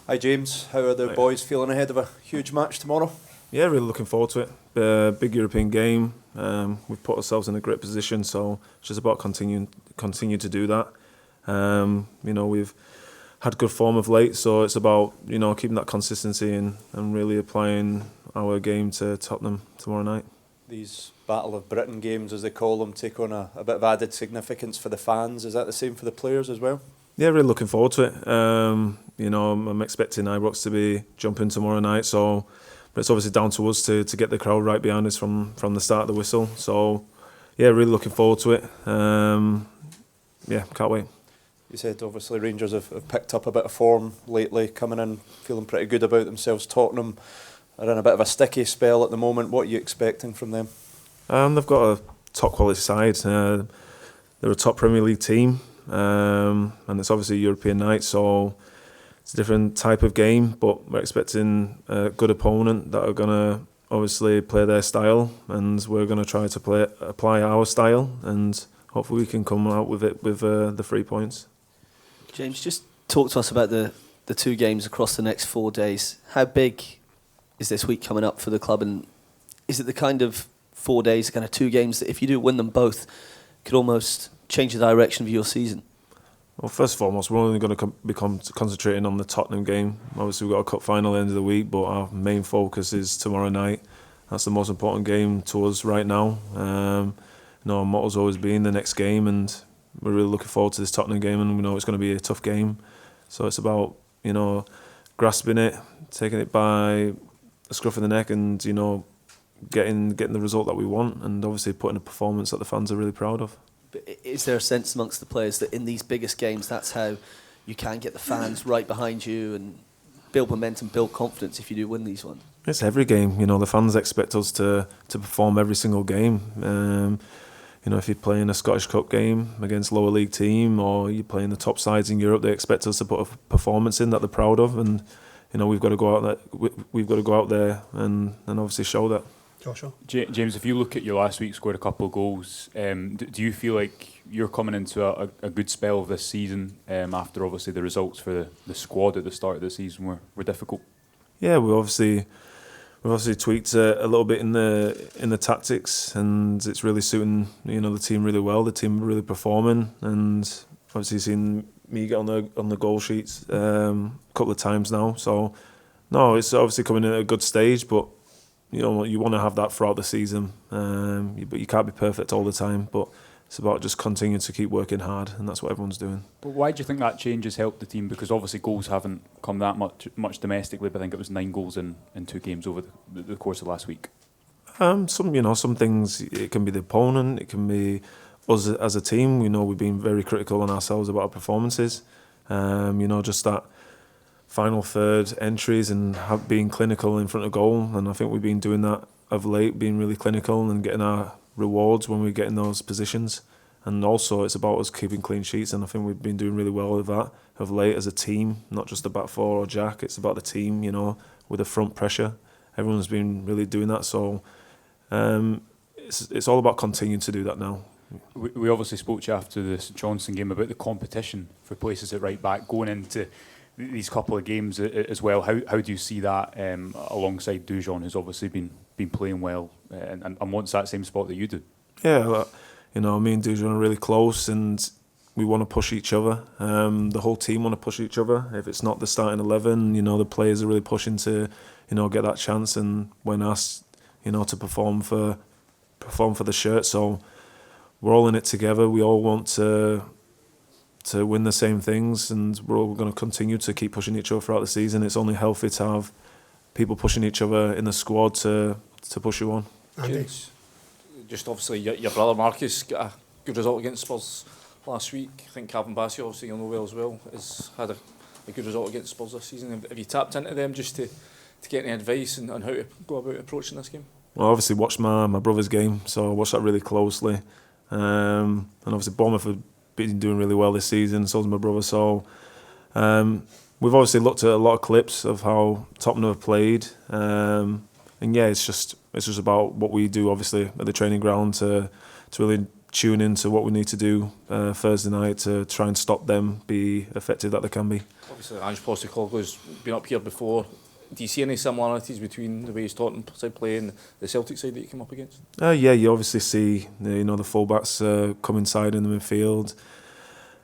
Hi James, how are the boys feeling ahead of a huge match tomorrow? Yeah, really looking forward to it. Big European game. We've put ourselves in a great position, so it's just about continue to do that. We've had good form of late, so it's about keeping that consistency and really applying our game to Tottenham tomorrow night. These Battle of Britain games, as they call them, take on a bit of added significance for the fans. Is that the same for the players as well? Yeah, really looking forward to it. I'm expecting Ibrox to be jumping tomorrow night, but it's obviously down to us to get the crowd right behind us from the start of the whistle. So, yeah, really looking forward to it. Can't wait. You said obviously Rangers have picked up a bit of form lately, coming in feeling pretty good about themselves. Tottenham are in a bit of a sticky spell at the moment. What are you expecting from them? They've got a top quality side. They're a top Premier League team, and it's obviously a European night, so it's a different type of game. But we're expecting a good opponent that are going to obviously play their style, and we're going to try to apply our style, and hopefully we can come out with it with the 3 points. James, just talk to us about the two games across the next 4 days. How big is this week coming up for the club, and is it the kind of 4 days, kind of two games that if you do win them both, could almost change the direction of your season? Well, first and foremost, we're only going to be concentrating on the Tottenham game. Obviously, we've got a cup final at the end of the week, but our main focus is tomorrow night. That's the most important game to us right now. Our motto's always been the next game, and we're really looking forward to this Tottenham game, and we know it's going to be a tough game. So it's about grasping it, taking it by the scruff of the neck, and getting the result that we want, and obviously putting a performance that the fans are really proud of. But is there a sense amongst the players that in these biggest games, that's how you can get the fans right behind you and build momentum, build confidence if you do win these ones? It's every game. The fans expect us to perform every single game. If you're playing a Scottish Cup game against lower league team, or you're playing the top sides in Europe, they expect us to put a performance in that they're proud of, and we've got to go out there and obviously show that. Joshua? James, if you look at your last week, scored a couple of goals. Do you feel like you're coming into a good spell of this season after obviously the results for the squad at the start of the season were difficult? Yeah, we've obviously tweaked a little bit in the tactics, and it's really suiting the team really well. The team are really performing, and obviously seen me get on the goal sheets a couple of times now. So no, it's obviously coming in at a good stage, but you want to have that throughout the season. But you can't be perfect all the time. But it's about just continuing to keep working hard, and that's what everyone's doing. But why do you think that change has helped the team? Because obviously goals haven't come that much domestically, but I think it was 9 goals in 2 games over the course of last week. Some things, it can be the opponent, it can be us as a team. We've been very critical on ourselves about our performances. Just that final third entries and being clinical in front of goal, and I think we've been doing that of late, being really clinical and getting our rewards when we get in those positions. And also it's about us keeping clean sheets, and I think we've been doing really well with that of late as a team, not just the back four or Jack. It's about the team, with the front pressure. Everyone's been really doing that, so it's all about continuing to do that now. We obviously spoke to you after the St Johnstone game about the competition for places at right back going into these couple of games as well. How do you see that alongside Dujon, who's obviously been playing well and wants that same spot that you do? Yeah, me and Dujon are really close, and we want to push each other. The whole team want to push each other. If it's not the starting 11, the players are really pushing to, get that chance, and when asked, to perform for the shirt. So we're all in it together. We all want to win the same things, and we're all going to continue to keep pushing each other throughout the season. It's only healthy to have people pushing each other in the squad to push you on. James, just obviously your brother Marcus got a good result against Spurs last week. I think Calvin Bassey, obviously you'll know well as well, has had a good result against Spurs this season. Have you tapped into them just to get any advice on how to go about approaching this game? Well, I obviously watched my brother's game, so I watched that really closely. And obviously Bournemouth have been doing really well this season, so has my brother. So we've obviously looked at a lot of clips of how Tottenham have played. And yeah, it's just about what we do, obviously, at the training ground to really tune into what we need to do Thursday night to try and stop them be effective that they can be. Obviously, Ange Postecoglou's been up here before. Do you see any similarities between the way his Tottenham side play and the Celtic side that you came up against? Yeah, you obviously see the fullbacks come inside in the midfield,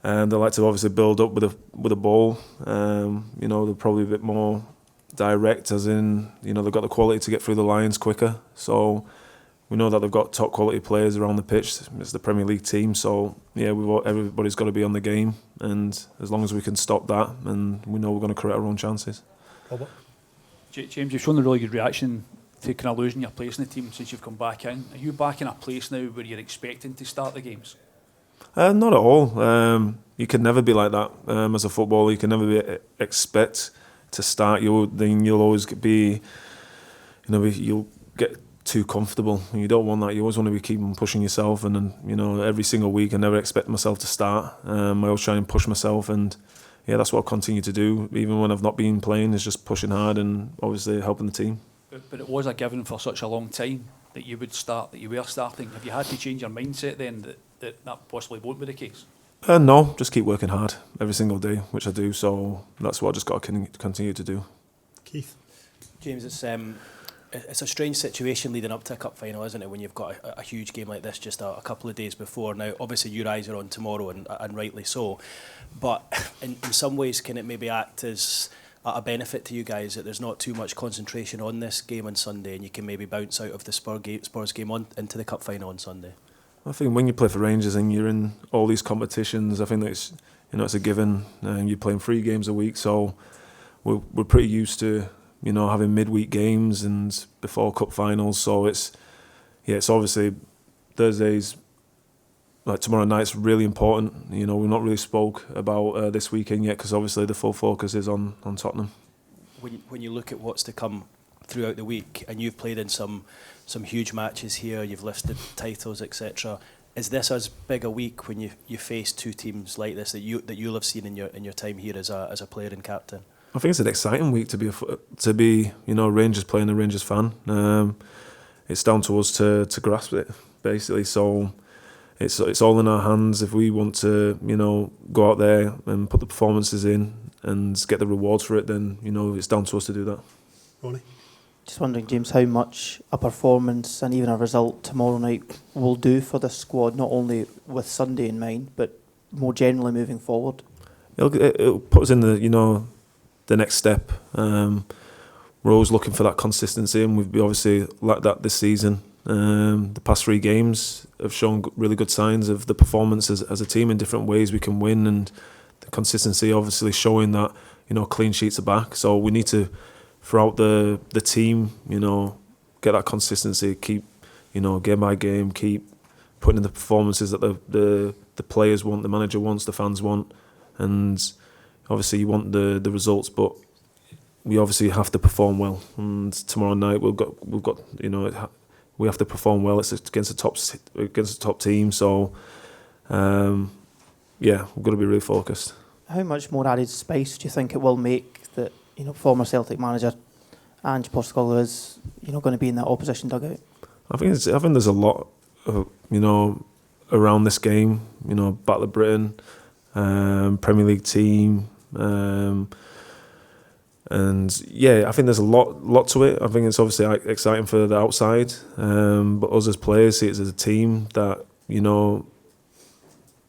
and they like to obviously build up with a ball. They're probably a bit more direct, as in they've got the quality to get through the lines quicker. So we know that they've got top quality players around the pitch. It's the Premier League team, so yeah, everybody's got to be on the game, and as long as we can stop that, and we know we're going to create our own chances. James, you've shown a really good reaction to kind of losing your place in the team since you've come back in. Are you back in a place now where you're expecting to start the games? Not at all. You can never be like that as a footballer. You can never expect to start. You'll always be, you'll get too comfortable. And you don't want that. You always want to be keeping pushing yourself. And then, every single week, I never expect myself to start. I always try and push myself, and yeah, that's what I'll continue to do. Even when I've not been playing, is just pushing hard and obviously helping the team. But it was a given for such a long time that you would start, that you were starting. Have you had to change your mindset then that possibly won't be the case? No, just keep working hard every single day, which I do. So that's what I just got to continue to do. Keith? James, it's a strange situation leading up to a cup final, isn't it, when you've got a huge game like this just a couple of days before. Now, obviously, your eyes are on tomorrow, and rightly so. But in some ways, can it maybe act as a benefit to you guys that there's not too much concentration on this game on Sunday, and you can maybe bounce out of the Spurs game on into the cup final on Sunday? I think when you play for Rangers and you're in all these competitions, I think that it's a given. You're playing 3 games a week, so we're pretty used to having midweek games and before cup finals. So it's obviously Thursdays, like tomorrow night's really important. We've not really spoke about this weekend yet because obviously the full focus is on Tottenham. When you look at what's to come throughout the week, and you've played in some huge matches here, you've lifted titles, etc. Is this as big a week when you face 2 teams like this that you'll have seen in your time here as a player and captain? I think it's an exciting week to be Rangers playing a Rangers fan. It's down to us to grasp it basically. So it's all in our hands if we want to go out there and put the performances in and get the rewards for it. Then it's down to us to do that. Ronnie? Just wondering, James, how much a performance and even a result tomorrow night will do for the squad, not only with Sunday in mind, but more generally moving forward. It'll put us in the next step. We're always looking for that consistency, and we've obviously lacked that this season. The past 3 games have shown really good signs of the performance as a team in different ways we can win, and the consistency obviously showing that clean sheets are back. So we need to, throughout the team, get that consistency, keep game by game, keep putting in the performances that the players want, the manager wants, the fans want, and obviously you want the results, but we obviously have to perform well. And tomorrow night we've got we have to perform well. It's against the top team, so we've got to be really focused. How much more added space do you think it will make that former Celtic manager Ange Postecoglou is going to be in that opposition dugout? I think there's a lot around this game. Battle of Britain, Premier League team. And yeah, I think there's a lot to it. I think it's obviously exciting for the outside, but us as players see it as a team that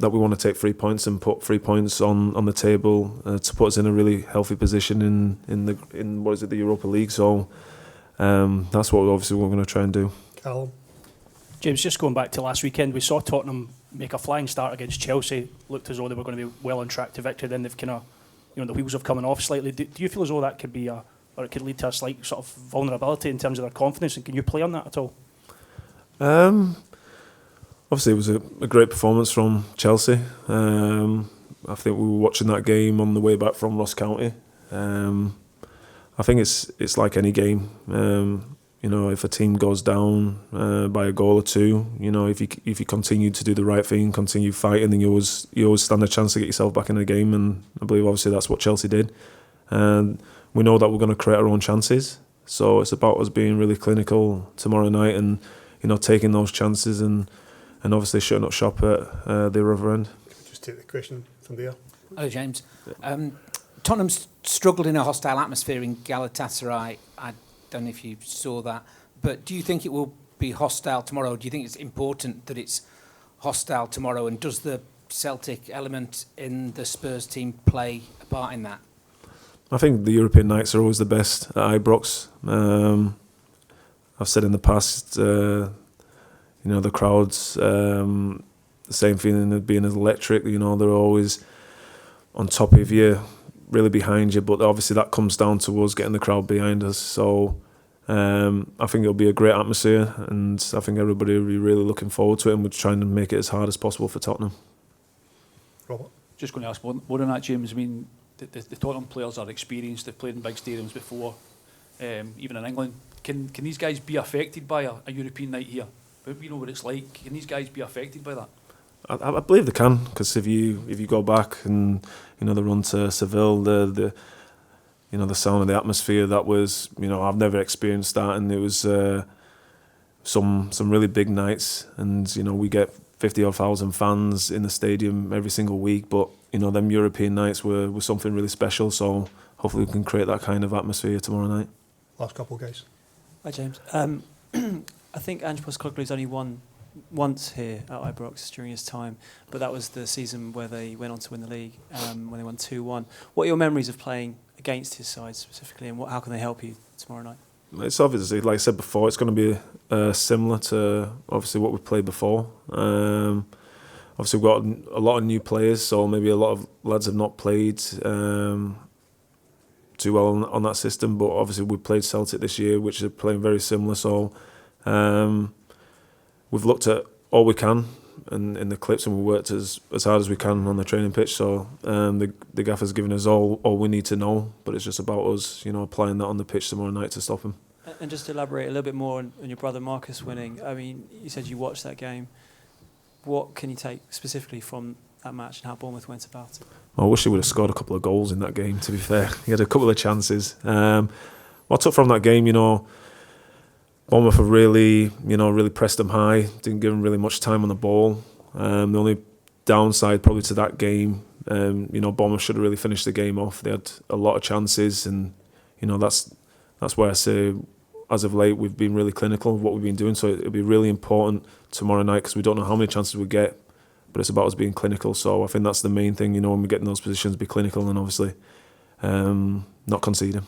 that we want to take 3 points and put 3 points on the table to put us in a really healthy position in what is it, the Europa League. So that's what we're going to try and do. Callum? James, just going back to last weekend, we saw Tottenham make a flying start against Chelsea. Looked as though they were going to be well on track to victory. Then they've kind of, the wheels have coming off slightly. Do you feel as though that could be or it could lead to a slight sort of vulnerability in terms of their confidence? And can you play on that at all? Obviously, it was a great performance from Chelsea. I think we were watching that game on the way back from Ross County. I think it's like any game. If a team goes down by a goal or 2, if you continue to do the right thing, continue fighting, then you always stand a chance to get yourself back in the game. And I believe obviously that's what Chelsea did. And we know that we're going to create our own chances. So it's about us being really clinical tomorrow night and taking those chances and and obviously shutting up shop at the other end. Just take the question from there. Hello, James. Tottenham's struggled in a hostile atmosphere in Galatasaray. I don't know if you saw that, but do you think it will be hostile tomorrow? Do you think it's important that it's hostile tomorrow? And does the Celtic element in the Spurs team play a part in that? I think the European nights are always the best at Ibrox. I've said in the past, the crowds, the same feeling of being as electric. They're always on top of you, really behind you. But obviously that comes down to us getting the crowd behind us. So I think it'll be a great atmosphere, and I think everybody will be really looking forward to it, and we're trying to make it as hard as possible for Tottenham. Robert? Just going to ask more on that, James. I mean, the Tottenham players are experienced. They've played in big stadiums before, even in England. Can these guys be affected by a European night here? We know what it's like. Can these guys be affected by that? I believe they can, because if you go back and the run to Seville, the sound of the atmosphere, that was I've never experienced that, and it was some really big nights, and we get 50,000 fans in the stadium every single week, but them European nights were something really special. So hopefully we can create that kind of atmosphere tomorrow night. Last couple, guys. Hi, James. I think Ange Postecoglou's only won once here at Ibrox during his time, but that was the season where they went on to win the league, when they won 2-1. What are your memories of playing against his side specifically, and how can they help you tomorrow night? It's obviously, like I said before, it's going to be similar to obviously what we played before. Obviously we've got a lot of new players, so maybe a lot of lads have not played too well on that system, but obviously we played Celtic this year, which are playing very similar. So we've looked at all we can in the clips, and we worked as hard as we can on the training pitch. So the gaffer's given us all we need to know, but it's just about us, applying that on the pitch tomorrow night to stop him. And just to elaborate a little bit more on your brother Marcus winning. I mean, you said you watched that game. What can you take specifically from that match and how Bournemouth went about it? I wish he would have scored a couple of goals in that game, to be fair. He had a couple of chances. What I took from that game, Bournemouth have really pressed them high, didn't give them really much time on the ball. The only downside probably to that game, Bournemouth should have really finished the game off. They had a lot of chances, and that's where I say, as of late, we've been really clinical of what we've been doing. So it'll be really important tomorrow night, because we don't know how many chances we get, but it's about us being clinical. So I think that's the main thing, when we get in those positions, be clinical, and obviously not conceding.